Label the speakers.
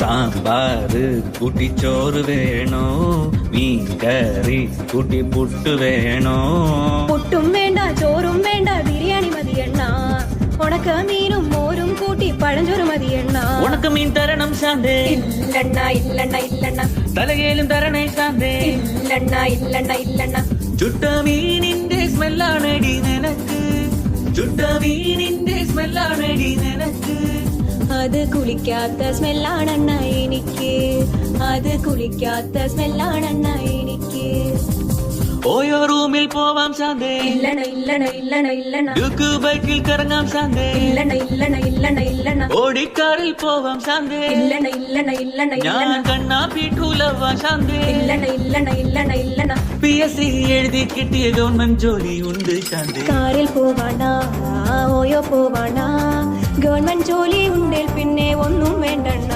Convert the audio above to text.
Speaker 1: സാമ്പാറ് കൂട്ടി ചോറ് വേണോ മീൻ കറി കൂട്ടി പുട്ട് വേണോ
Speaker 2: പുട്ടും വേണ്ട ചോറും വേണ്ട ബിരിയാണി മതിയെണ്ണ ഉണക്ക മീനും മോരും കൂട്ടി പഴഞ്ചോറ് മതിയെണ്ണ
Speaker 1: ഉണക്ക മീൻ തരണം ശാന്തേ
Speaker 2: ഇല്ലണ്ണ ഇല്ലണ്ണ ഇല്ലണ്ണ
Speaker 1: തലകേലും തരണേ ശാന്തേ
Speaker 2: ഇല്ലണ്ണ ഇല്ലണ്ണ ഇല്ലണ്ണ
Speaker 1: ചുട്ട മീനിന്റെ സ്മെല്ലാണടി നിനക്ക് ചുട്ട മീനിന്റെ സ്മെല്ലാണടി നിനക്ക്
Speaker 2: അത് കുളിക്കാത്ത സ്മെല്ലാണെണ്ണ എനിക്ക് അത് കുളിക്കാത്ത സ്മെല്ലാണെണ്ണ എനിക്ക്
Speaker 1: ഓയോ റൂമിൽ പോവാം ശാന്തേ
Speaker 2: ഇല്ലണ ഇല്ലണ ഇല്ലണ ഇല്ലണ
Speaker 1: ഡ്യൂക്ക് ബൈക്കിൽ കറങ്ങാം ശാന്തേ
Speaker 2: ഇല്ലണ ഇല്ലണ ഇല്ലണ ഇല്ലണ
Speaker 1: ഓടിക്കാറിൽ പോവാം ശാന്തേ
Speaker 2: ഇല്ലണ ഇല്ലണ ഇല്ലണ
Speaker 1: ഞാൻ
Speaker 2: ഇല്ലണ
Speaker 1: കണ്ണാ പീട്ടൂലവാ ശാന്തേ
Speaker 2: ഇല്ലണ ഇല്ലണ ഇല്ലണ ഇല്ലണ
Speaker 1: PSC എഴുതി കിട്ടിയ ഗവൺമെന്റ് ജോലി ഉണ്ട് ശാന്തേ
Speaker 2: കാറിൽ പോവാണ ഓയോ പോവാണ ഗവൺമെന്റ് ജോലി ഉണ്ടേൽ പിന്നെ ഒന്നും വേണ്ടണ്ണ